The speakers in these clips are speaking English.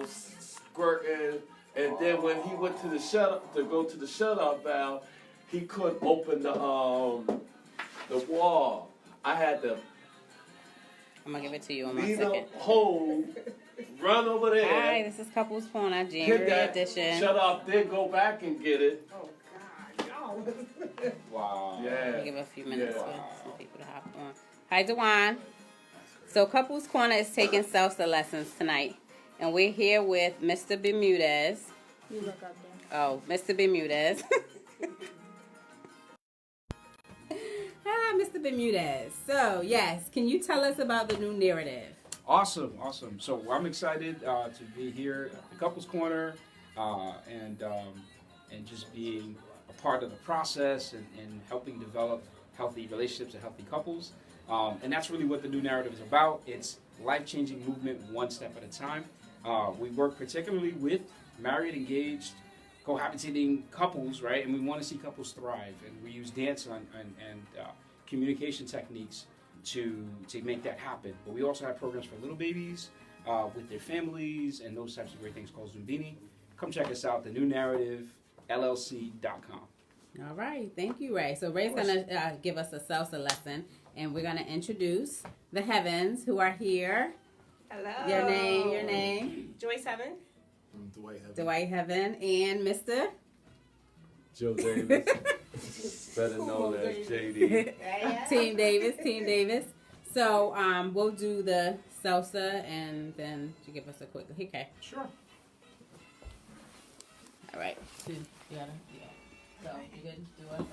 squirting, and then when he went to go to the shut-off valve, he couldn't open the wall. I had to. I'm gonna give it to you in 1 leave second. the hole, run over there. Hi, this is Couples Corner, January edition. Shut off, then go back and get it. Oh God, no. Wow. Yeah. I'll give it a few minutes for some people to hop on. Hi, Dewan. So Couples Corner is taking salsa lessons tonight, and we're here with Mr. Bermudez. You look up there. Oh, Mr. Bermudez. Hi, Mr. Bermudez. So, yes, can you tell us about the new narrative? Awesome. So I'm excited to be here at the Couples Corner and just being a part of the process and helping develop healthy relationships and healthy couples. And that's really what the new narrative is about. It's life-changing movement one step at a time. We work particularly with married, engaged, cohabitating couples, right? And we want to see couples thrive. And we use dance and communication techniques to make that happen. But we also have programs for little babies with their families and those types of great things called Zumbini. Come check us out, the new Narrative LLC.com. All right. Thank you, Ray. So Ray's going to give us a salsa lesson, and we're going to introduce the Heavens who are here. Hello. Your name. Joyce Heaven. Dwight Heaven and Mr. Joe Davis, better known as JD. Team Davis. So we'll do the salsa, and then you give us a quick. Okay. Sure. All right. So you good? Do it, and then we'll do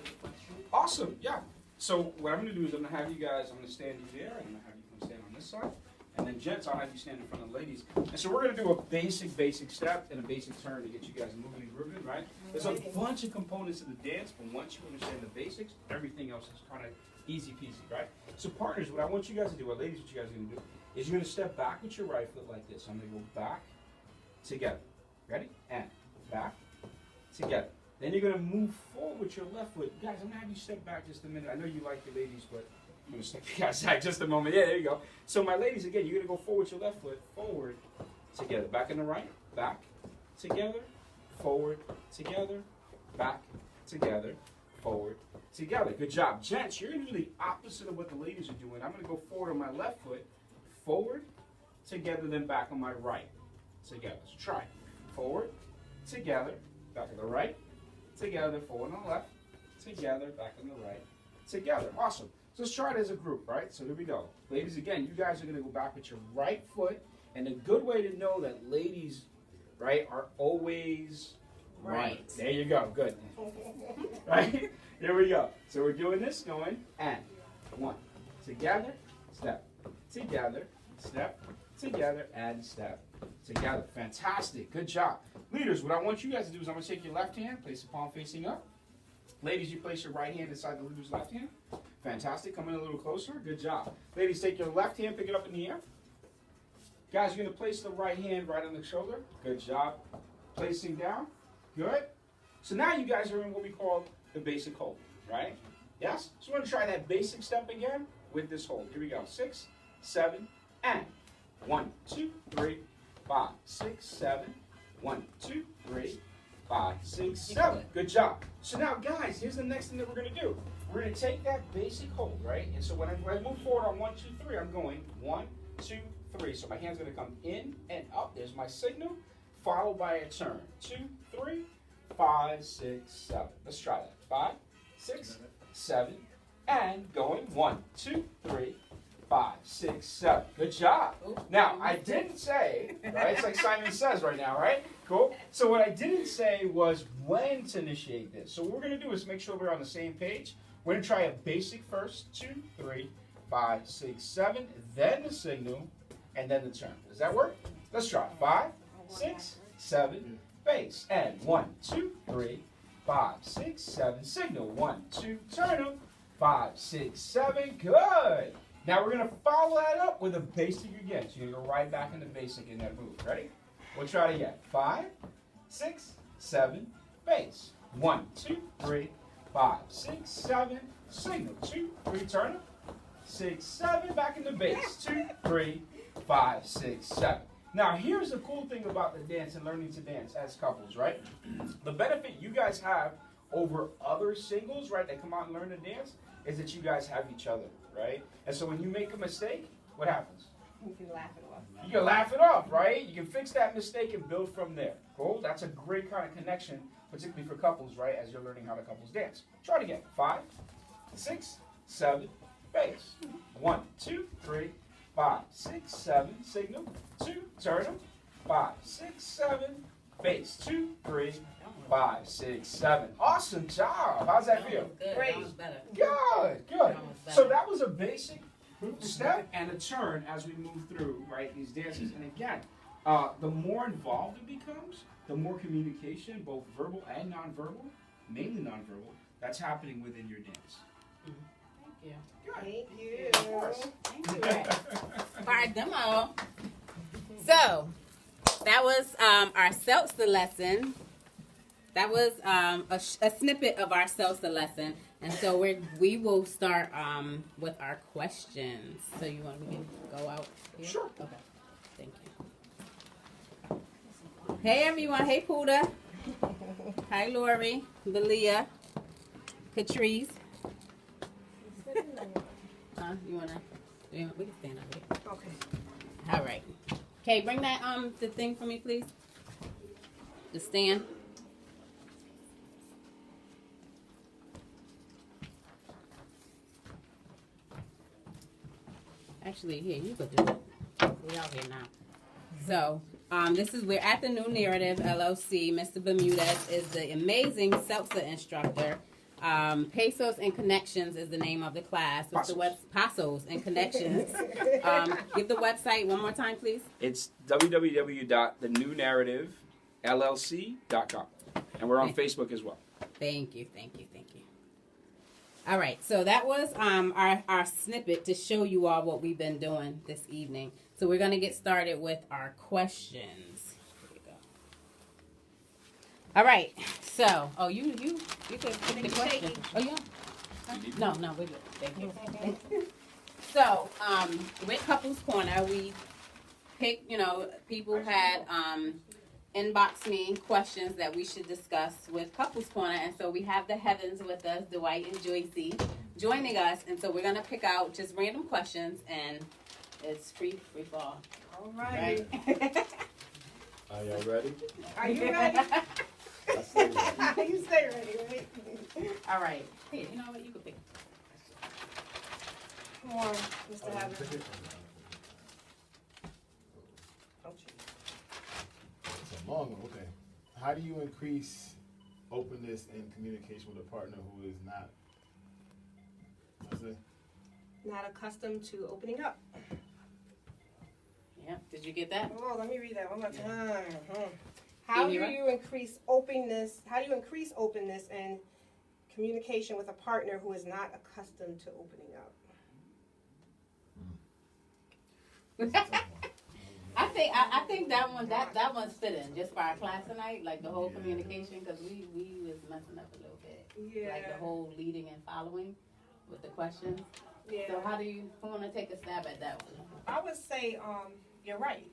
the question. Awesome. Yeah. So what I'm going to do is I'm going to have you guys, I'm going to stand you there, and I'm going to have you come stand on this side. And then gents, I'll have you stand in front of the ladies. And so we're going to do a basic step and a basic turn to get you guys moving and grooving, right? There's a bunch of components to the dance, but once you understand the basics, everything else is kind of easy peasy, right? So partners, what I want you guys to do, or ladies, what you guys are going to do, is you're going to step back with your right foot like this. I'm going to go back, together. Ready? And back, together. Then you're going to move forward with your left foot. Guys, I'm going to have you step back just a minute. I know you like the ladies, but I'm going to step you guys back just a moment. Yeah, there you go. So my ladies, again, you're going to go forward with your left foot, forward, together. Back in the right, back, together, forward, together, back, together, forward, together. Good job. Gents, you're going to do the opposite of what the ladies are doing. I'm going to go forward on my left foot, forward, together, then back on my right, together. So try it. Forward, together, back on the right, together, forward on the left, together, back on the right, together. Awesome. So let's try it as a group, right? So here we go. Ladies, again, you guys are going to go back with your right foot. And a good way to know that ladies, right, are always right. There you go. Good. Right? Here we go. So we're doing this, going, and one. Together, step. Together, step. Together, and step. Together. Fantastic. Good job. Leaders, what I want you guys to do is I'm going to take your left hand, place the palm facing up. Ladies, you place your right hand inside the leader's left hand. Fantastic. Come in a little closer. Good job. Ladies, take your left hand, pick it up in the air. Guys, you're going to place the right hand right on the shoulder. Good job. Placing down. Good. So now you guys are in what we call the basic hold, right? Yes? So we're going to try that basic step again with this hold. Here we go. 6, 7, and 1, 2, 3, 5, 6, 7. 1, 2, 3, 5, 6, 7. Good job. So now, guys, here's the next thing that we're going to do. We're going to take that basic hold, right? And so when I move forward on 1, 2, 3, I'm going 1, 2, 3. So my hand's going to come in and up. There's my signal, followed by a turn. 2, 3, 5, 6, 7. Let's try that. 5, 6, 7, and going 1, 2, 3, 5, 6, 7. Good job. Now, I didn't say, right? It's like Simon Says right now, right? Cool. So what I didn't say was when to initiate this. So what we're going to do is make sure we're on the same page. We're going to try a basic first. 2, 3, 5, 6, 7. Then the signal, and then the turn. Does that work? Let's try. 5, 6, 7, base. And 1, 2, 3, 5, 6, 7. Signal. 1, 2, turn them. 5, 6, 7. Good. Now we're going to follow that up with a basic again. So you're going to go right back into basic in that move. Ready? We'll try it again. 5, 6, 7, base. 1, 2, 3, 5, 6, 7. Signal. 2, 3, turn it. 6, 7, back into base. 2, 3, 5, 6, 7. Now, here's the cool thing about the dance and learning to dance as couples, right? The benefit you guys have over other singles, right, that come out and learn to dance, is that you guys have each other, right? And so when you make a mistake, what happens? You can laugh it off. You can laugh it off, right? You can fix that mistake and build from there. Cool? That's a great kind of connection, particularly for couples, right, as you're learning how to couples dance. Try it again. 5, 6, 7, bass. 1, 2, 3, 5, 6, 7, signal. 2, turn them. 5, 6, 7, bass. 2, 3, 5, 6, 7. Awesome job. How's that feel? Good. Great. That was better. Good, good. That was better. So that was a basic step and a turn as we move through, right, these dances. And again, the more involved it becomes, the more communication, both verbal and nonverbal, mainly nonverbal, that's happening within your dance. Thank you. Good. Thank you. Of course. Thank you. All right, demo. So, that was our salsa lesson. That was a snippet of our salsa lesson. And so we will start with our questions. So you want me to go out here? Sure. Okay. Thank you. Hey everyone. Hey Puda. Hi Lori, Belia, Catrice. We can stand up here. Okay. All right. Okay, bring that the thing for me, please. The stand. Actually, here you could do it. We out here now. So, we're at the new Narrative LLC. Mr. Bermudez is the amazing salsa instructor. Pesos and Connections is the name of the class. What's the Pesos and Connections. Give the website one more time, please. It's www.thenewNarrativeLLC.com. And we're on Facebook as well. Thank you. All right, so that was our snippet to show you all what we've been doing this evening. So we're going to get started with our questions. Here we go. All right, so, you can pick the question. Oh, yeah? No, we're good. Thank you. So, with Couples Corner, we picked, people had inbox me questions that we should discuss with Couples Corner, and so we have the Heavens with us, Dwight and Joycey, joining us, and so we're gonna pick out just random questions, and it's free fall. All right. Are y'all ready? Are you ready? I stay ready. You stay ready, right? All right. Here, you know what? You can pick. Come on, Mr. Havens. Don't you? It's a long one. Okay. How do you increase openness and communication with a partner who is not? What's it? Not accustomed to opening up. Yeah. Did you get that? Oh, let me read that one more time. How do Amy, right? you increase openness? How do you increase openness and communication with a partner who is not accustomed to opening up? I think that one's fitting just for our class tonight, like the whole communication, because we was messing up a little bit. Yeah. Like the whole leading and following with the questions. Yeah. So who want to take a stab at that one? I would say, you're right.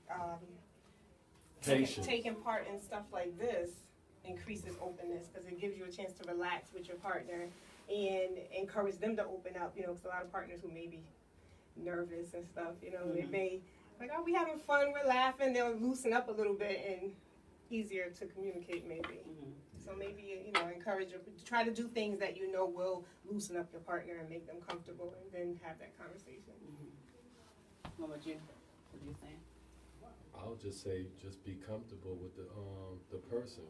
Patient. Taking part in stuff like this increases openness because it gives you a chance to relax with your partner and encourage them to open up. Because a lot of partners who may be nervous and stuff, they may oh, we having fun, we're laughing. They'll loosen up a little bit and easier to communicate maybe. Mm-hmm. So maybe encourage them to try to do things that will loosen up your partner and make them comfortable, and then have that conversation. Mm-hmm. What about you? What are you saying? I'll just say, just be comfortable with the person.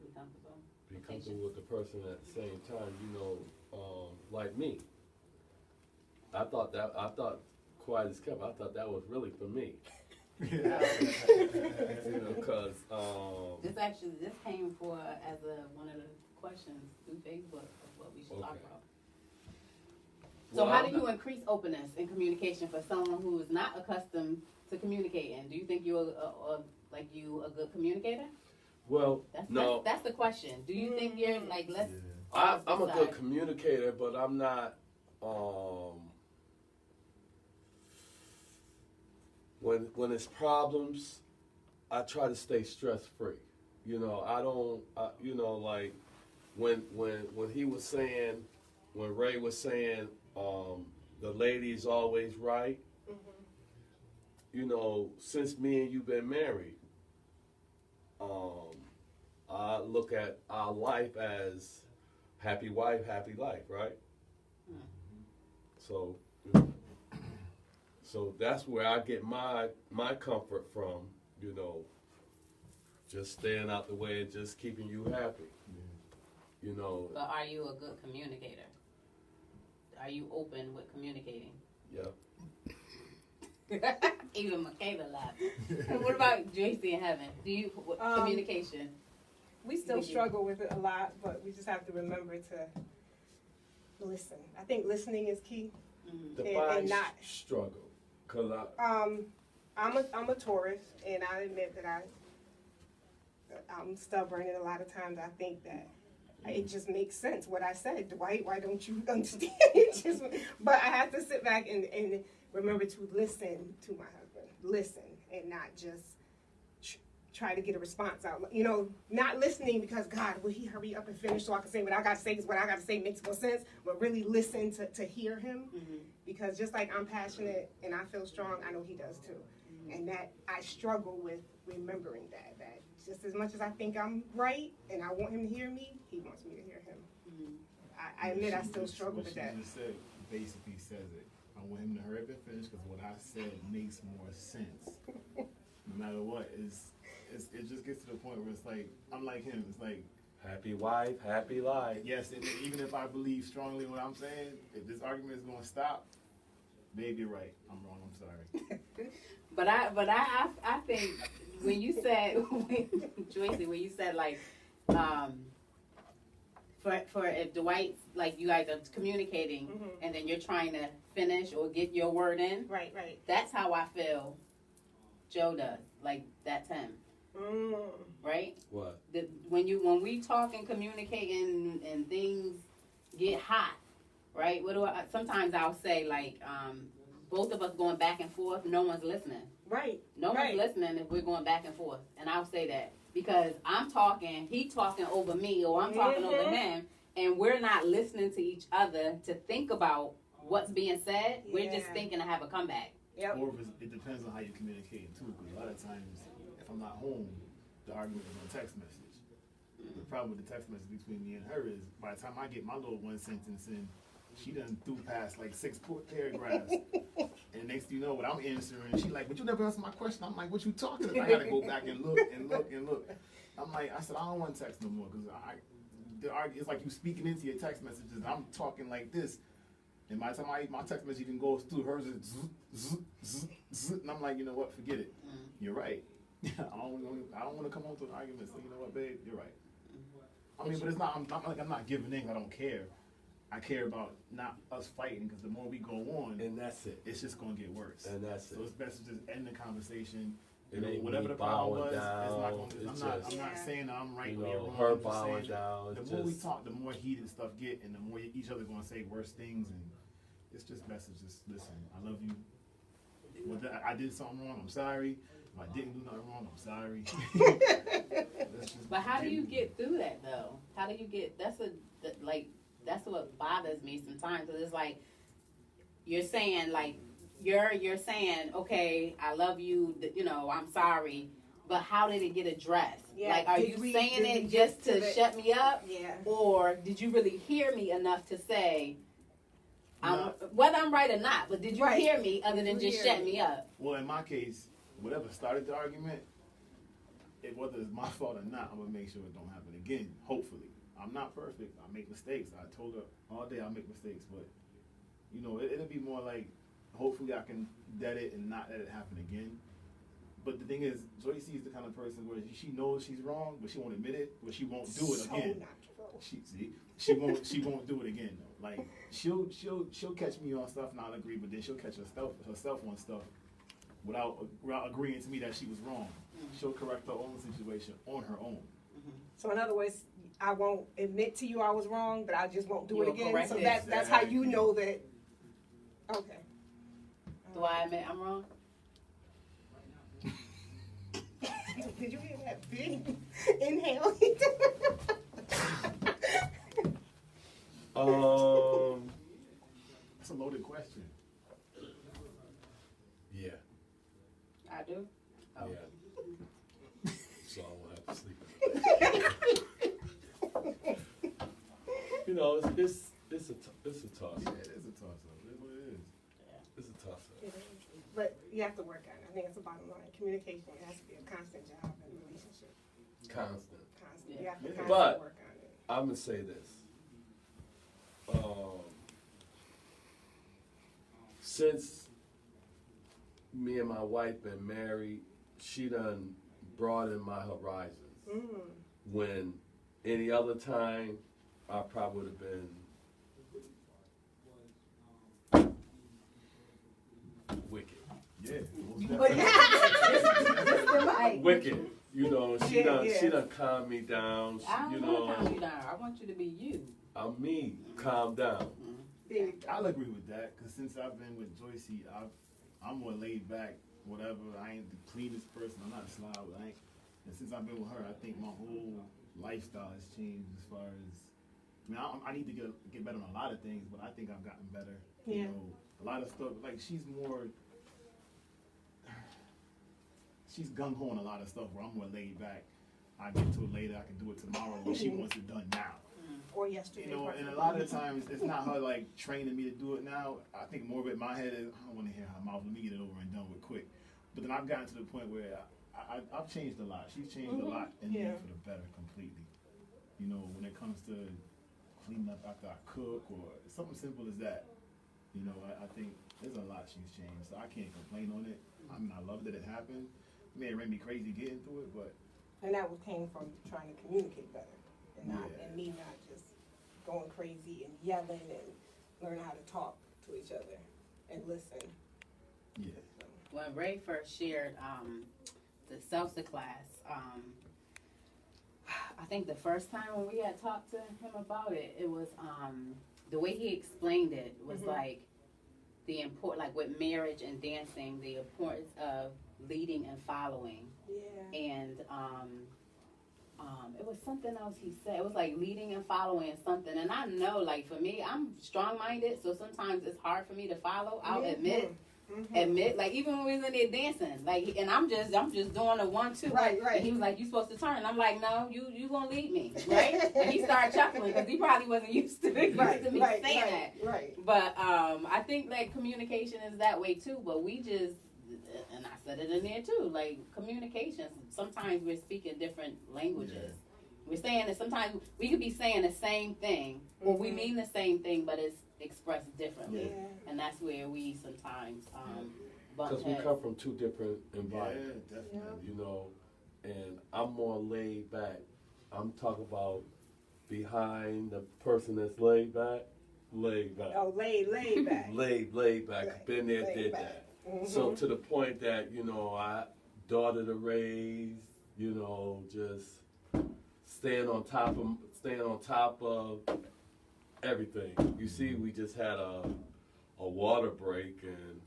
Be comfortable. Be comfortable with the person at the same time. Like me. I thought quiet as kept. I thought that was really for me. Because This came as one of the questions through Facebook of what we should talk about. So Well, how do you increase openness and communication for someone who is not accustomed to communicating? Do you think you're a good communicator? well, no, That's the question. Do you think you're let's? I'm a good communicator, but I'm not. when it's problems, I try to stay stress free. You know, I don't. You know, like when he was saying, when Ray was saying, the lady's always right. You know, since me and you been married, I look at our life as happy wife, happy life, right? So, so that's where I get my comfort from. You know, just staying out the way and just keeping you happy. You know. But are you a good communicator? Are you open with communicating? Yeah. Even Michaela laughed. What about Joycey in heaven? Do you communication? We still struggle with it a lot, but we just have to remember to listen. I think listening is key. Define and not struggle, cause I'm a Taurus, and I admit that I'm stubborn, and a lot of times I think that it just makes sense what I said. Dwight, why don't you understand? But I have to sit back and remember to listen to my husband. Listen, and not just try to get a response out. You know, not listening because, God, will he hurry up and finish so I can say what I got to say, because what I got to say makes more sense, but really listen to hear him. Because just like I'm passionate and I feel strong, I know he does too. And that I struggle with remembering that just as much as I think I'm right and I want him to hear me, he wants me to hear him. I admit I still struggle with that. What she just said basically says it. I want him to hurry up and finish because what I said makes more sense. No matter what, it just gets to the point where it's like, I'm like him. It's like, happy wife, happy life. yes, and even if I believe strongly in what I'm saying, if this argument is going to stop, babe, you're right. I'm wrong. I'm sorry. But I think when you said, Joycey, when you said like, for if Dwight, like you guys are communicating and then you're trying to finish or get your word in. Right. That's how I feel Joe does. Like, that's him. Right? What? When we talk and communicate and things get hot, right? Sometimes I'll say like, both of us going back and forth, no one's listening. Right. No one's listening if we're going back and forth. And I'll say that because I'm talking, he talking over me, or I'm talking over him, and we're not listening to each other to think about what's being said. Yeah. We're just thinking to have a comeback. Yep. Or it depends on how you communicate too, because a lot of times, if I'm not home, the argument is on text message. The problem with the text message between me and her is, by the time I get my little one sentence in, she done threw past like 6 paragraphs. And next thing you know, what I'm answering, she like, but you never answered my question. I'm like, what you talking about? I gotta go back and look and look and look. I'm like, I said, I don't want to text no more, because it's like you speaking into your text messages. I'm talking like this. And by the time my text message even goes through, hers is zzz, zzz, zzz, zzz, and I'm like, you know what, forget it. You're right. I don't want to come home to an argument. So you know what, babe, you're right. I mean, but it's not. I'm not giving in. I don't care. I care about not us fighting, because the more we go on, And that's it. it's just gonna get worse. And that's So it. it's best to just end the conversation. It ain't Whatever me the problem bowing was, down, it's not it's gonna. just, I'm not saying that I'm right you or you're know, wrong. her I'm just bowing saying down. the It's more we just, talk, the more heated stuff get, and the more each other gonna say worse things, and it's just best to just listen. I love you. I did something wrong, I'm sorry. If I didn't do nothing wrong, I'm sorry. But how do you get through that though? How do you get? That's what bothers me sometimes. Cause it's like you're saying you're saying, okay, I love you. You know, I'm sorry. But how did it get addressed? Yeah. Like, are you saying it just to shut me up? Yeah. Or did you really hear me enough to say, whether I'm right or not, but did you hear me other than just shut me up? Well, in my case, whatever started the argument, whether it's my fault or not, I'm going to make sure it don't happen again, hopefully. I'm not perfect. I make mistakes. I told her all day I make mistakes, but, you know, it'll be more like, hopefully I can dead it and not let it happen again. But the thing is, Joycey is the kind of person where she knows she's wrong, but she won't admit it, but she won't do it again. She won't do it again though. Like she'll catch me on stuff and I'll agree, but then she'll catch herself on stuff without agreeing to me that she was wrong. She'll correct her own situation on her own. So in other words, I won't admit to you I was wrong, but I just won't do it again. correct So it. that's how you know that. Okay. Do I admit I'm wrong? Did you hear that big inhale? That's a loaded question. Yeah. I do. Oh. Yeah. So I won't have to sleep. You know, it's a toss. Yeah, it is a toss up. It is what it is. It's a toss up. But you have to work on it. I think it's the bottom line. Communication has to be a constant job in a relationship. Constant. Constant. You have to Yeah. constantly But- work on it. I'm gonna say this. Since me and my wife been married, she done broadened my horizons. Mm. When any other time, I probably would have been wicked. Yeah. But yeah, Wicked. You know, she Yeah. done calmed me down. I don't You want to know, calm you down. I want you to be you. I'm me. Calm down. there you go. I'll agree with that, because since I've been with Joycey, I'm more laid back, whatever. I ain't the cleanest person. I'm not a slob. And since I've been with her, I think my whole lifestyle has changed as far as, I need to get better on a lot of things, but I think I've gotten better. Yeah. You know, a lot of stuff, like she's gung-ho on a lot of stuff where I'm more laid back. I get to it later, I can do it tomorrow, but she wants it done now. Or yesterday. You know, and a lot of times it's not her like training me to do it now. I think more of it in my head is I don't want to hear her mouth. Let me get it over and done with quick. But then I've gotten to the point where I've changed a lot. She's changed a lot in me Yeah. for the better completely. You know, when it comes to cleaning up after I cook or something simple as that. You know, I think there's a lot she's changed. So I can't complain on it. I mean, I love that it happened. It may have made me crazy getting through it, but And that came from trying to communicate better, and Yeah. and me not just going crazy and yelling and learn how to talk to each other and listen. yeah. When Ray first shared the salsa class, I think the first time when we had talked to him about it, it was the way he explained it was like the like with marriage and dancing, the importance of leading and following. Yeah. And it was something else he said. It was like leading and following something. And I know, like for me, I'm strong-minded, so sometimes it's hard for me to follow. I'll admit, like even when we was in there dancing, like, and I'm just doing a 1-2. Right. And he was like, "You supposed to turn." And I'm like, "No, you gonna lead me, right?" And he started chuckling because he probably wasn't used to me saying that. Right. But I think like communication is that way too. But we just, and I said it in there too, like communication. Sometimes we're speaking different languages. Yeah. We're saying that sometimes we could be saying the same thing, or we mean the same thing, but it's expressed differently. Yeah. And that's where we sometimes bump Because we heads. come from two different Yeah, environments. definitely. You know, and I'm more laid back. I'm talking about behind the person that's laid back. Oh, laid back. Laid back. Been there, Laid did back. that. So to the point that, you know, I daughter to raise, you know, just staying on top of everything. You see, we just had a water break, and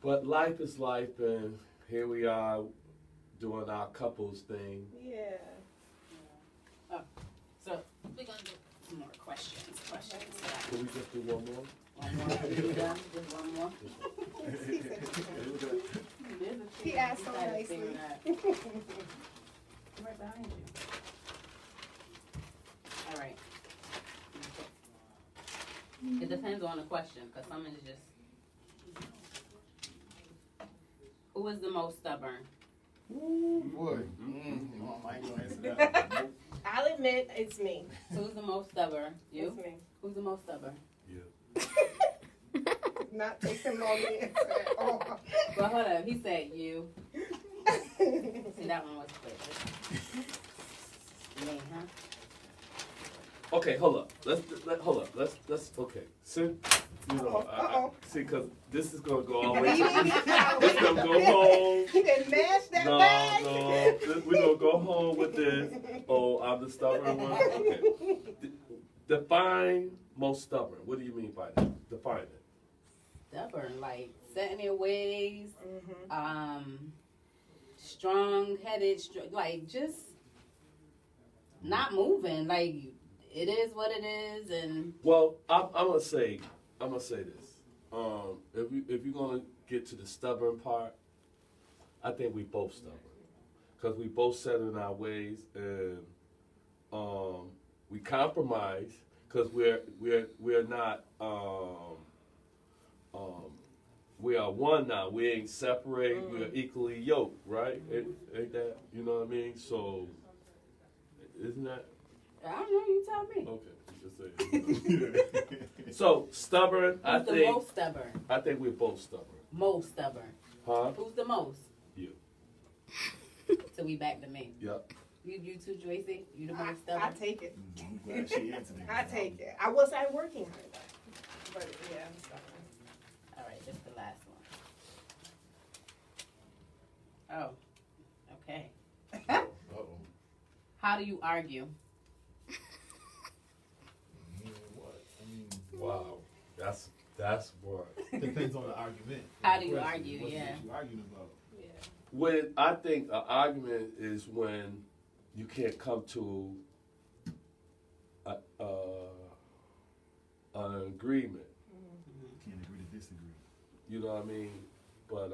but life is life, and here we are doing our couples thing. Yeah. So we're gonna do some more questions. Can we just do one more? One more. You done? Just one more. He asked so nicely. Right behind you. All right. It depends on the question, because some is just. Who is the most stubborn? Boy. I ain't gonna answer that. I'll admit it's me. Who's the most stubborn? You? It's me. Who's the most stubborn? Yeah. Not taking long to answer at all. But hold up, he said you. See, that one was quick. Me, huh? Okay, hold up. Let's okay. Since you know, see, because this is gonna go all the way. This gonna go home. You didn't mash that No, bag. we're gonna go home with this. Oh, I'm the stubborn one. Okay. Define most stubborn. What do you mean by that? Define it. Stubborn, like set in their ways. strong-headed, like just not moving. Like it is what it is, and Well, I'm gonna say this. If you're gonna get to the stubborn part, I think we both stubborn, because we both set in our ways, and we compromise, because we're not we are one now. We ain't separated. We are equally yoked, right? Ain't that, you know what I mean? So, isn't that? I don't know. You tell me. Okay, just say. So stubborn. Who's the most stubborn? I think we're both stubborn. Most stubborn. Huh? Who's the most? You. So we back to me. Yep. You too, Joycey? You the most I stubborn? take it. I'm glad she answered it. I take it. I was working hard, but yeah, I'm stubborn. All right, this is the last one. Oh, okay. Uh-oh. How do you argue? What? I mean, Wow. That's what. depends on the argument. How do you Question. argue, What yeah. you arguing about? Yeah. When I think an argument is when you can't come to an agreement. Can't agree to disagree. You know what I mean? But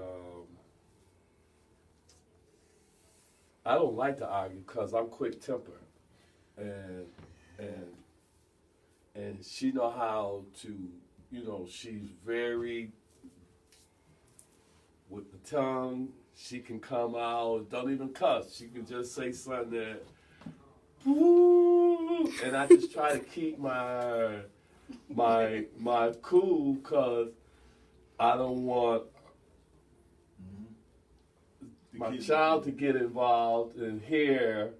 I don't like to argue because I'm quick tempered, and she know how to, you know, she's very with the tongue. She can come out, don't even cuss. She can just say something that, "Ooh," and I just try to keep my cool, because I don't want my child to get involved and hear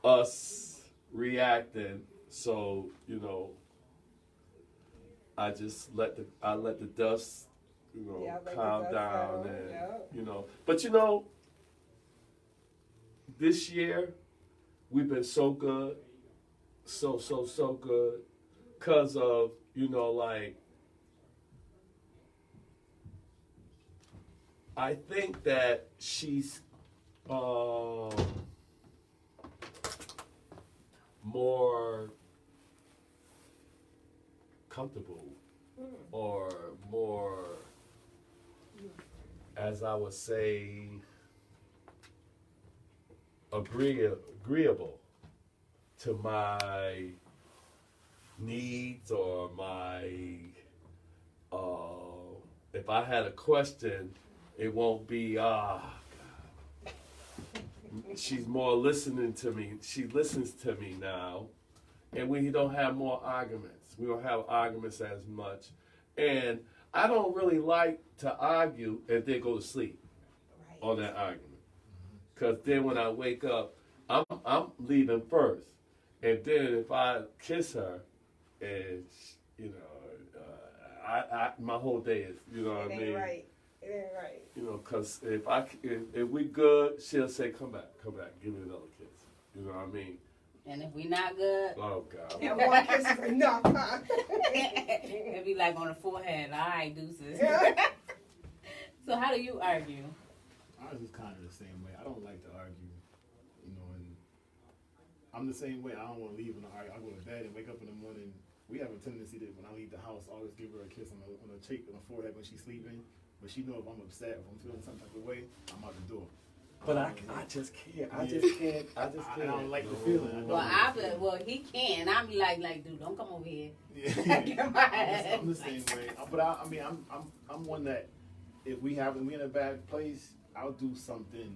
us reacting. So, you know, I just let the dust, you know, Yeah, let the calm dust down, settle, and yeah. you know. But you know, this year we've been so good, so good, because of, you know, like, I think that she's more comfortable, or more, as I would say, agreeable to my needs, or my, if I had a question, it won't be, she's more listening to me. She listens to me now. And we don't have more arguments. We don't have arguments as much. And I don't really like to argue and then go to sleep Right. on that argument. Because then when I wake up, I'm leaving first. And then if I kiss her, and, you know, my whole day is, you know what I It mean? ain't right. It ain't right. You know, because if we good, she'll say, come back, give me another kiss. You know what I mean? And if we not good, Oh, God. And one kiss is enough, huh? it'd be like on the forehead. All right, deuces. Yeah. So how do you argue? Ours is kind of the same way. I don't like to argue, you know, and I'm the same way. I don't want to leave when I argue. I go to bed and wake up in the morning. We have a tendency that when I leave the house, I always give her a kiss on the cheek, on the forehead when she's sleeping. But she know if I'm upset, if I'm feeling some type of way, I'm out the door. But I just can't. I just can't. I don't like the feeling. Well, he can. I'm like, dude, don't come over here. Yeah. I'm the same way. But I mean, I'm one that if we in a bad place, I'll do something.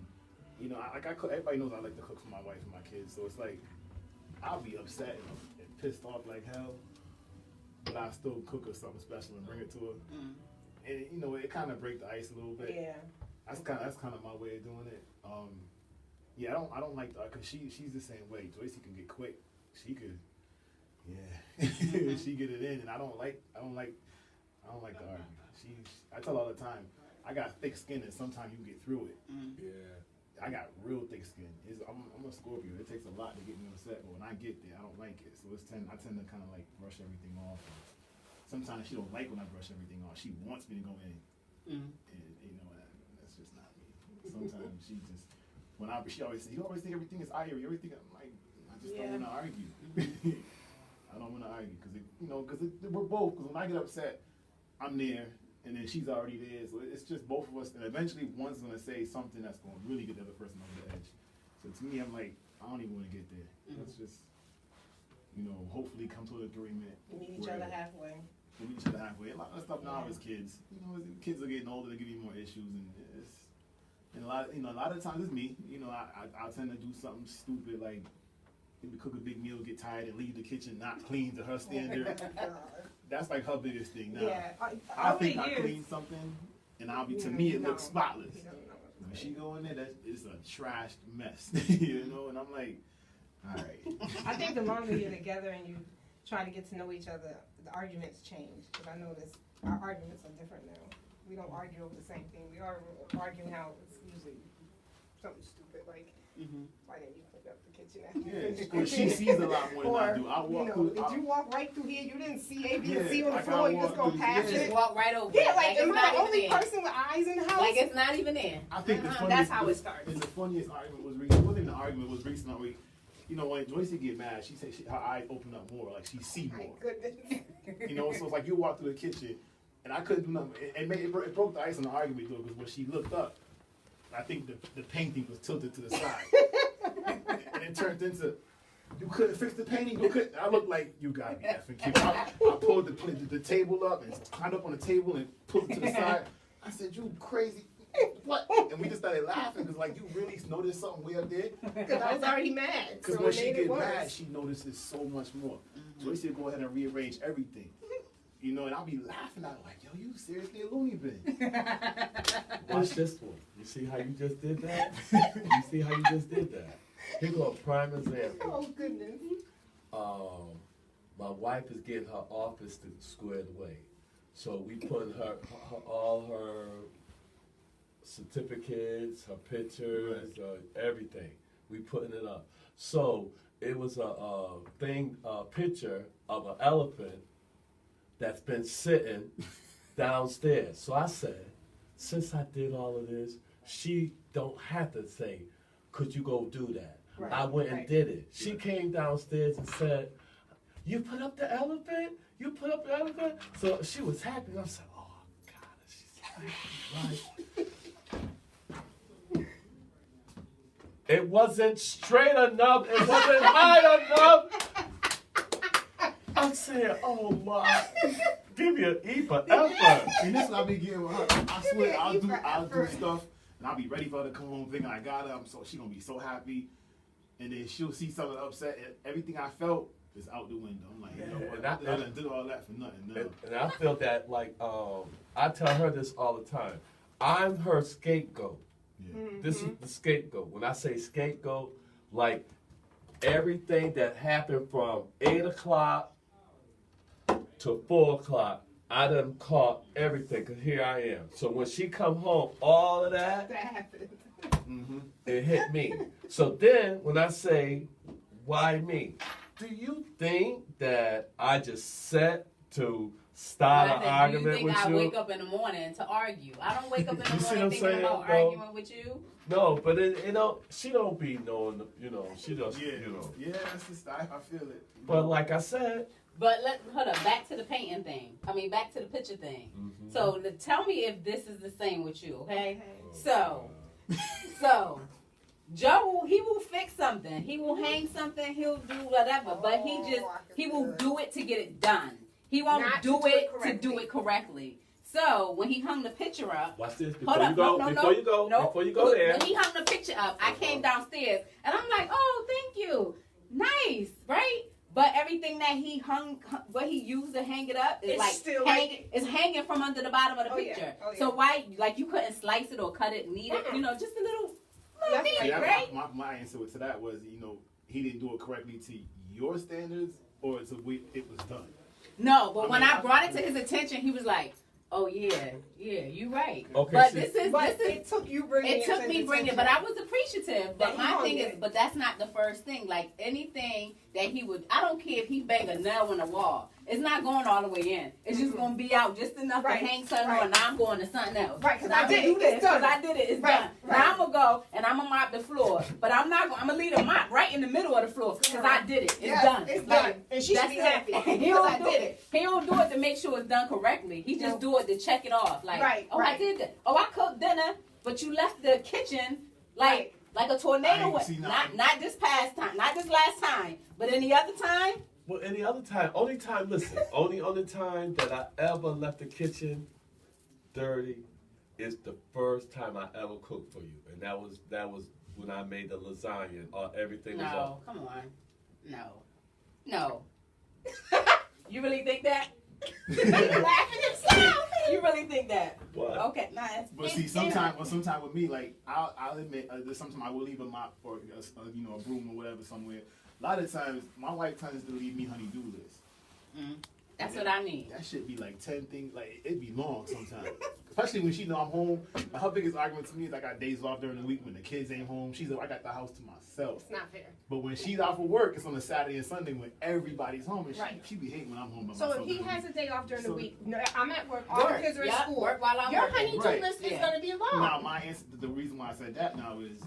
You know, I cook. Everybody knows I like to cook for my wife and my kids. So it's like I'll be upset and pissed off like hell, but I still cook her something special and bring it to her. And you know, it kind of break the ice a little bit. Yeah. That's kind of my way of doing it. Yeah, I don't like that, because she's the same way. Joycey can get quick. She could, yeah, she get it in, and I don't like to argue. I tell her all the time, I got thick skin, and sometimes you get through it. Yeah. I got real thick skin. I'm a Scorpio. It takes a lot to get me upset, but when I get there, I don't like it. So I tend to kind of like brush everything off. Sometimes she don't like when I brush everything off. She wants me to go in, and you know, that's just not me. Sometimes she just she always says, you always think everything is irie, everything. I'm like, I just Yeah. don't want to argue. I don't want to argue because we're both. Because when I get upset, I'm there, and then she's already there. So it's just both of us, and eventually one's gonna say something that's gonna really get the other person over the edge. So to me, I'm like, I don't even want to get there. Let's just, hopefully come to an agreement. You meet each other halfway. We meet each other halfway. A lot of stuff now as kids. As kids are getting older, they give you more issues, and a lot of times it's me. I tend to do something stupid like maybe cook a big meal, get tired, and leave the kitchen not clean to her standard. That's like her biggest thing now. Yeah, I think I clean something, and to me it looks spotless. You don't know. When she go in there, it's a trashed mess, and I'm like, all right. I think the longer you're together and you try to get to know each other, the arguments change. Because I notice our arguments are different now. We don't argue over the same thing. We are arguing how it's usually something stupid like, why didn't you clean up the kitchen after you finished Yeah, cooking? she sees a lot more than I do. I walk through. Did you walk right through here? You didn't see A, B, and C on the like I floor. You just walk go through- past Just it. walk right over. Yeah, it, like, am it's I not the even only there. person with eyes in the house? Like it's not even there. I think the funniest. That's how it starts. The funniest argument was recent. It wasn't even an argument. It was recent. When Joyce get mad, she said her eyes open up more, like she see My more. goodness. So it's like you walk through the kitchen, and I couldn't do nothing. It broke the ice on the argument though, because when she looked up, I think the painting was tilted to the side, and it turned into, you couldn't fix the painting. You couldn't. I looked like, you gotta be effing kidding. I pulled the table up and climbed up on the table and pulled it to the side. I said, you crazy. What? And we just started laughing because, like, you really noticed something weird there. Because I was already mad. Because so when it she made it gets worse. mad, she notices so much more. So we said, go ahead and rearrange everything. And I'll be laughing at her like, yo, you seriously a loony bin. Watch this one. You see how you just did that? You see how you just did that? Here go a prime example. Oh, goodness. My wife is getting her office squared away. So we put all her certificates, her pictures, everything. We putting it up. So it was a picture of an elephant that's been sitting downstairs. So I said, since I did all of this, she don't have to say, could you go do that? Right, I went and right. did it. She came downstairs and said, you put up the elephant? You put up the elephant? So she was happy. I said, oh, God, she's happy, right? It wasn't straight enough. It wasn't high enough. I'm saying, oh my, give me an E for effort. And this is what I be getting with her. I swear, I'll do stuff, and I'll be ready for her to come home thinking I got her. So she gonna be so happy, and then she'll see something upset, and everything I felt is out the window. I'm like, you know what? I done did all that for nothing. No. And I feel that, like, I tell her this all the time. I'm her scapegoat. Yeah. This is the scapegoat. When I say scapegoat, like, everything that happened from 8 o'clock to 4 o'clock, I done caught everything, because here I am. So when she come home, all of that, That happened. it hit me. So then, when I say, why me? Do you think that I just set to start an argument do you with think I you? wake up in the morning to argue? I don't wake up in the You see morning what I'm thinking saying, about though? arguing with you. No, but she don't be knowing, she just, Yeah, that's just, I feel it. But like I said, But hold up, back to the painting thing. Back to the picture thing. Mhm. So tell me if this is the same with you, okay? Okay. So Joe, he will fix something. He will hang something. He'll do whatever. But he will do it to get it done. He won't Not do to do it it to do it correctly. So when he hung the picture up, watch this hold up, before you go there. When he hung the picture up, I came downstairs and I'm like, oh, thank you, nice, right? But everything that he what he used to hang it up is It's like still it's hanging from under the bottom of the picture. Oh, yeah. So why, like, you couldn't slice it or cut it, knead it, just a little That's bit, right. right? My answer to that was, he didn't do it correctly to your standards, or to the way it was done. No, but when I brought it to his attention, he was like, "Oh yeah, you right." Okay, But see- this is But it took you bringing it took me bringing it, but I was appreciative. appreciative, but That he my gonna thing get. is, but that's not the first thing. Like anything that he would, I don't care if he bang a nail in the wall. It's not going all the way in. It's just gonna be out just enough Right, to hang something right. on. Now I'm going to something else. Right, 'cause Now I I'm did gonna it. do this It's done. 'cause I did it. It's Right, done. right. Now I'm gonna go and I'm gonna mop the floor, but I'm not gonna. I'm gonna leave the mop right in the middle of the floor because I did it. It's Yes, done. it's Like, done. And she should that's be it. happy He because I don't do did it. He don't do it to make sure it's done correctly. He just No. do it to check it off. Like, Right, oh, I right. did that. Oh, I cooked dinner, but you left the kitchen like a tornado. I ain't Went. seen Not nothing. this past time, not this last time, but any other time. Well, any other time, only time, listen, only time that I ever left the kitchen dirty is the first time I ever cooked for you, and that was when I made the lasagna and everything was No, off. come on, no. You really think that? He's laughing himself. You really think that? What? Okay, nice. But see, sometimes with me, like I'll admit, there's sometimes I will leave a mop or a broom or whatever somewhere. A lot of times, my wife tends to leave me honey-do list. That's what I need. That should be like 10 things. Like it'd be long sometimes, especially when she know I'm home. Her biggest argument to me is I got days off during the week when the kids ain't home. She's like, I got the house to myself. It's not fair. But when she's out for work, it's on a Saturday and Sunday when everybody's home, and Right. she be hating when I'm home by So myself. if he has a day off during the So- week, no, I'm at work, all the kids are at school. Work while I'm Your working. honey-do Right. list is Yeah. going to be long. Now my answer, the reason why I said that now is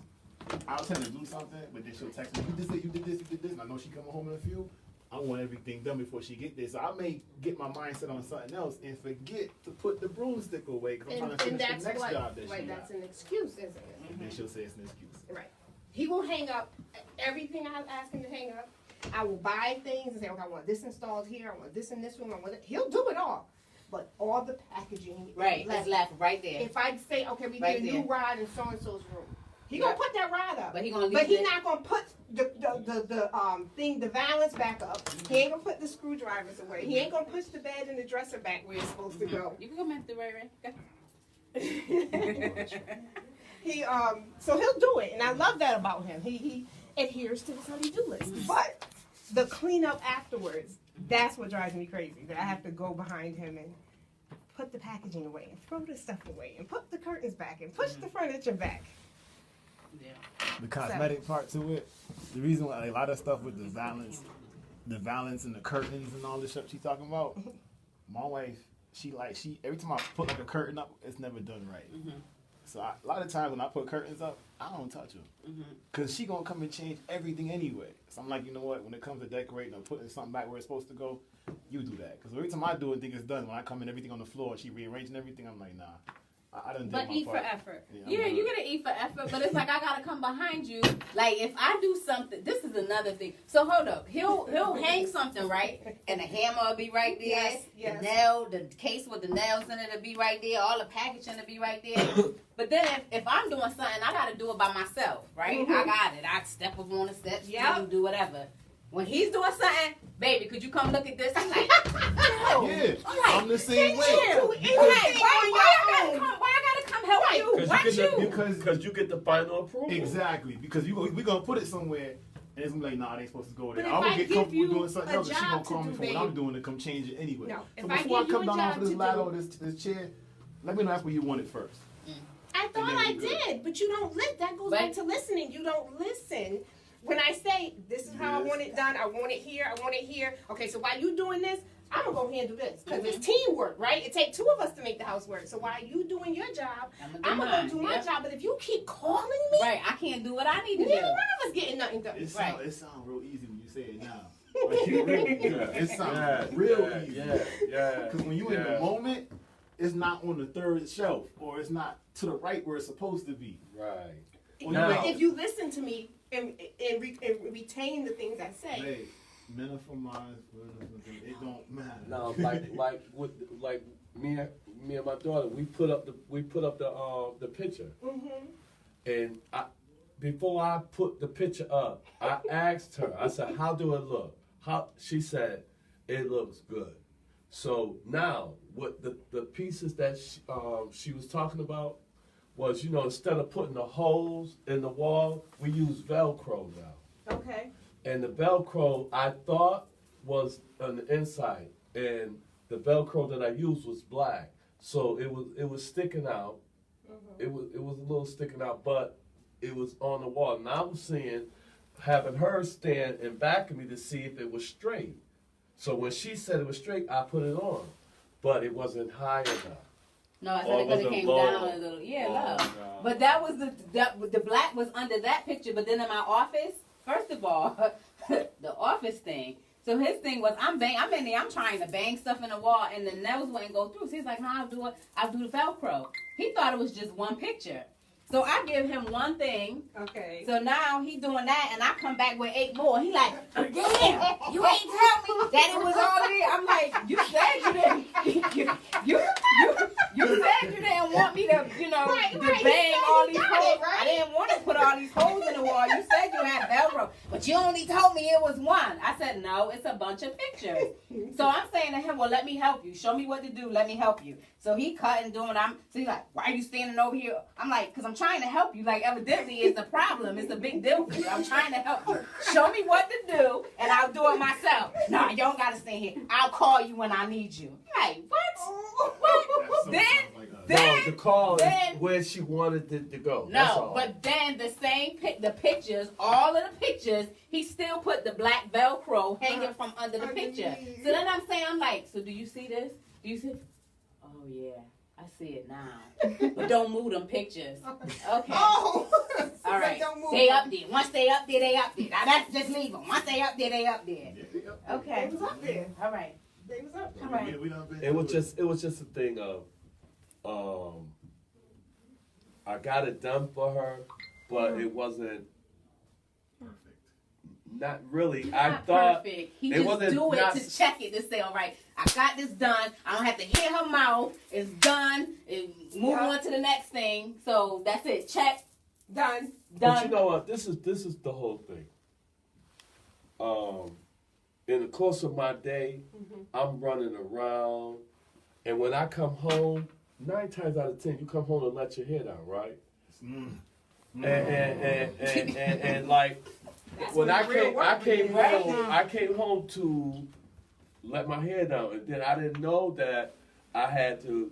I'll tend to do something, but then she'll text me, you did this, you did this, you did this, and I know she coming home in a few. I want everything done before she get there, so I may get my mindset on something else and forget to put the broomstick away because I'm trying to And finish that's the next what, job that right, she that's got. an excuse, isn't it? And then she'll say it's an excuse. Right. He will hang up everything I ask him to hang up. I will buy things and say, okay, I want this installed here, I want this in this room, I want it. He'll do it all. But all the packaging Right, is it's left right there. If I say, okay, we Right need a there. new rod in so-and-so's room, he Yeah. gonna put that rod up. But he gonna leave But he it. not gonna put the valance back up. He ain't gonna put the screwdrivers away. He ain't gonna push the bed and the dresser back where it's supposed to go. You can go back to Ray. He so he'll do it, and I love that about him. He adheres to his honey-do list. But the cleanup afterwards, that's what drives me crazy. That I have to go behind him and put the packaging away and throw the stuff away and put the curtains back and push the furniture back. Yeah. The cosmetic part to it, the reason why a lot of stuff with the valance and the curtains and all this stuff she's talking about, my wife, she every time I put like a curtain up, it's never done right. So a lot of times when I put curtains up, I don't touch them. Because she going to come and change everything anyway. So I'm like, you know what? When it comes to decorating or putting something back where it's supposed to go, you do that. Because every time I do it, think it's done. When I come in, everything on the floor, and she rearranging everything, I'm like, nah. I done did But my eat for part. effort. Yeah, Yeah, I'm you're good. gonna eat for effort, but it's like I gotta come behind you. Like if I do something, this is another thing. So hold up, he'll hang something right, and the hammer will be right there. Yes, yes. The nail, the case with the nails in it will be right there. All the packaging will be right there. But then if I'm doing something, I gotta do it by myself, right? I got it. I step up on the steps, Yep. do whatever. When he's doing something, baby, could you come look at this? I'm like, no. Yeah, I'm like, I'm the same way. chill. Hey, why I gotta come help you? Why Because you get the final approval. Exactly, because we're going to put it somewhere, and it's going to be like, nah, it ain't supposed to go there. But if I'm going I to get give comfortable you doing something a else, and she job going to to call me do, for what babe. I'm doing to come change it anyway. No, So if I before I give come you a down off job of this to ladder do- or this chair, let me know that's where you want it first. I thought And then I we good. did, but you don't that goes But- back to listening. You don't listen. When I say this is how I want it done, I want it here, I want it here. Okay, so while you doing this, I'm gonna go handle this because it's teamwork, right? It takes two of us to make the house work. So while you doing your job, I'm gonna go do my job. But if you keep calling me, Right, I can't do what I need to neither do. one of us getting nothing done. It Right. sounds real easy when you say it now. Like, it really does. It sounds real easy. Yeah. Because when you in the moment, it's not on the third shelf, or it's not to the right where it's supposed to be. Right. Or Now- If you listen to me and retain the things I say, Hey, men are from Mars, it don't matter. Now, like me and my daughter, we put up the picture, and before I put the picture up, I asked her. I said, "How do it look?" She said, "It looks good." So now, what the pieces that she was talking about was, instead of putting the holes in the wall, we use Velcro now. okay. And the Velcro I thought was on the inside, and the Velcro that I used was black, so it was sticking out. It was a little sticking out, but it was on the wall. And I was seeing, having her stand in back of me to see if it was straight. So when she said it was straight, I put it on. But it wasn't high enough. No, I Or said it was could have it came low? down a little. Yeah, Oh, low. no. But that was the black was under that picture. But then in my office, first of all, the office thing. So his thing was I'm in there, I'm trying to bang stuff in the wall, and the nails wouldn't go through. So he's like, no, I'll do the Velcro. He thought it was just one picture. So I give him one thing. Okay. So now he doing that, and I come back with 8 more. He like, damn, you ain't tell me that it was all there. I'm like, you said you didn't. You said you didn't want me to, to bang all these holes. I didn't want to put all these holes in the wall. You said you had Velcro, but you only told me it was one. I said, no, it's a bunch of pictures. So I'm saying to him, well, let me help you. Show me what to do. Let me help you. So he cut and doing. So he's like, why are you standing over here? I'm like, because I'm trying to help you. Like, evidently, it's a problem. It's a big deal for you. I'm trying to help you. Show me what to do, and I'll do it myself. No, you don't got to stand here. I'll call you when I need you. Like, what? What? No, the call is where she wanted it to go. That's No, all. but then the pictures, all of the pictures, he still put the black Velcro hanging from under the picture. So then I'm like, so do you see this? Do you see? Oh yeah, I see it now. But don't move them pictures. Okay. Oh. All right. Don't move Stay them. up there. Once they up there, they up there. Now that's just leave them. Once they up there, they up there. Okay. They was up there. All right. They was up there. All right. It was just a thing of, I got it done for her, but it wasn't not really. I Not thought perfect. He it just wasn't do it not- to check it to say, all right, I got this done. I don't have to hear her mouth. It's done. Move on to the next thing. So that's it. Check. Done. But you know what? This is the whole thing. In the course of my day, I'm running around, and when I come home, 9 times out of 10, you come home and let your hair down, right? And like when I came home to let my hair down, and then I didn't know that I had to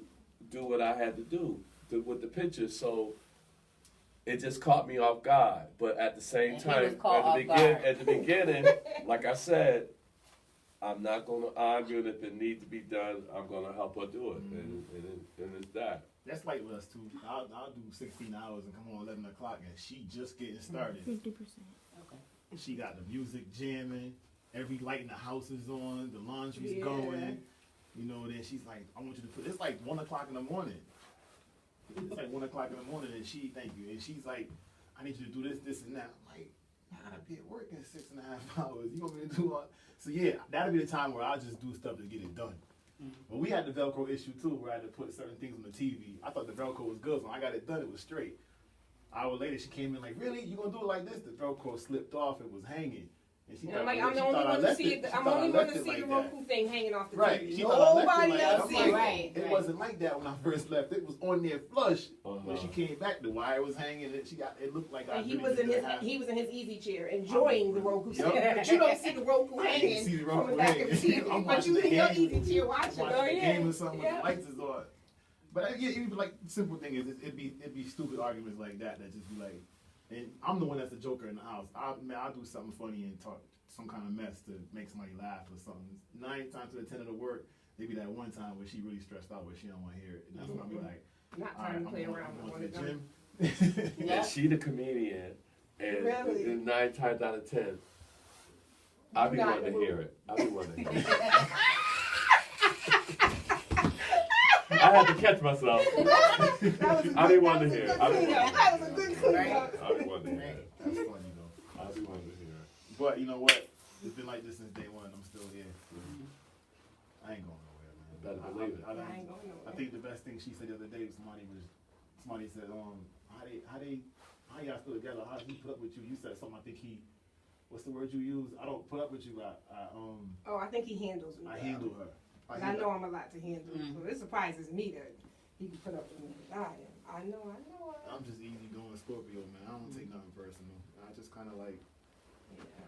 do what I had to do with the pictures, so it just caught me off guard. But at the same And he time, was caught off guard. at the beginning, like I said, I'm not gonna argue, and if it needs to be done, I'm gonna help her do it, and it's that. That's like with us too. I'll do 16 hours and come on 11 o'clock, and she just getting started. 50%. Okay. She got the music jamming, every light in the house is on, the laundry's Yeah. going. Then she's like, I want you to put. It's like 1 o'clock in the morning. It's like 1 o'clock in the morning, and thank you, and she's like, I need you to do this, this, and that. I'm like, I gotta be at work in 6.5 hours. You want me to do all? So yeah, that'll be the time where I'll just do stuff to get it done. But we had the Velcro issue too, where I had to put certain things on the TV. I thought the Velcro was good, so when I got it done, it was straight. An hour later, she came in like, really? You gonna do it like this? The Velcro slipped off, it was hanging. And she And I'm like, she I'm the only thought I one to left see it. it. She I'm thought I only one left to it see like the that. Roku thing hanging off the Right. TV. She thought I left it Nobody like else that. see I'm it. like, Right, it right. wasn't like that when I first left. It was on there flush. When Uh-huh. she came back, the wire was hanging. And it looked like I And he really was in didn't his have- easy chair enjoying the Roku Yup. thing. But you don't see the Roku I didn't hanging see the from Roku the back of the hanging. TV. I'm But watching you the in your game. easy chair watching. Watching Oh the yeah. game or something Yeah. with the lights is on. But yeah, even like simple thing is it'd be stupid arguments like that just be like, and I'm the one that's the joker in the house. I'll do something funny and talk some kind of mess to make somebody laugh or something. 9 times to the 10 of the work, maybe that one time where she really stressed out where she don't want to hear it, and that's when I'll be like, Not all right, time I'm to play going, around. I'm I going to want the it done. gym. Yeah. And she the comedian, and Really? 9 times out of 10, I'll be Not wanting to the hear it. I'll be wanting to hear it. I had to catch myself. I'll be wanting to hear it. I'll be wanting to hear it. That was a good cleanup. I'll be wanting to hear it. That's funny though. I'll be wanting to hear it. But you know what? It's been like this since day one. I'm still here. I ain't going nowhere, man. Better believe it. I ain't going nowhere. I think the best thing she said the other day, somebody said, how y'all still together? How does he put up with you? You said something. I think what's the word you use? I don't put up with you. Oh, I think he handles me. I well. handle her. But I know I'm a lot to handle, so it surprises me that he can put up with me. I know. I'm just easy going Scorpio, man. I don't take nothing personal. I just kind of like.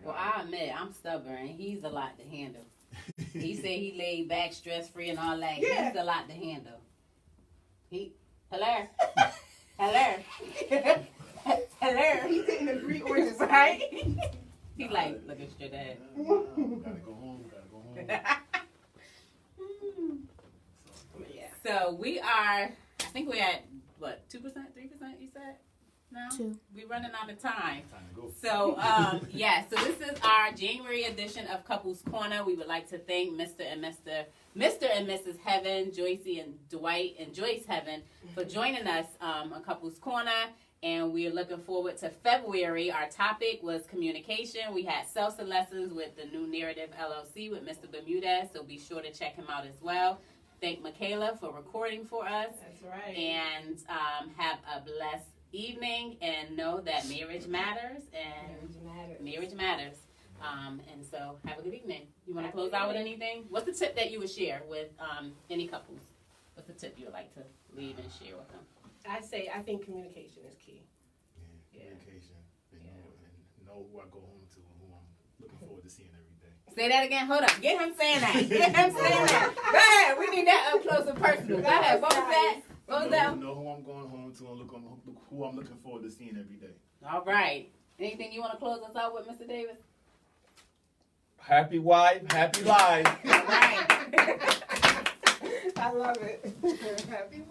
Well, I admit I'm stubborn. He's a lot to handle. He said he laid back, stress free, and all that. Yeah. He's a lot to handle. Hello. Hello. He didn't agree or disagree. Right? He like, look at your dad. Gotta go home. Yeah. So we are, I think we're at, what, 2%, 3% you said? No? 2. We're running out of time. Time to go. So, yeah, so this is our January edition of Couples Corner. We would like to thank Mr. and Mrs. Heaven, Joycey and Dwight and Joyce Heaven for joining us on Couples Corner. And we are looking forward to February. Our topic was communication. We had salsa lessons with the new Narrative LLC with Mr. Bermudez, so be sure to check him out as well. Thank Michaela for recording for us. That's right. And have a blessed evening, and know that marriage matters, and marriage matters. And so have a good evening. You want to close out with anything? What's the tip that you would share with any couples? What's the tip you would like to leave and share with them? I think communication is key. Yeah, communication. And know who I go home to and who I'm looking forward to seeing every day. Say that again. Hold up. Get him saying that. Get him saying that. Go ahead. We need that up close and personal. Go ahead. What was that? What was that? Know who I'm going home to and who I'm looking forward to seeing every day. All right. Anything you want to close us out with, Mr. Davis? Happy wife, happy life. All right. I love it. Happy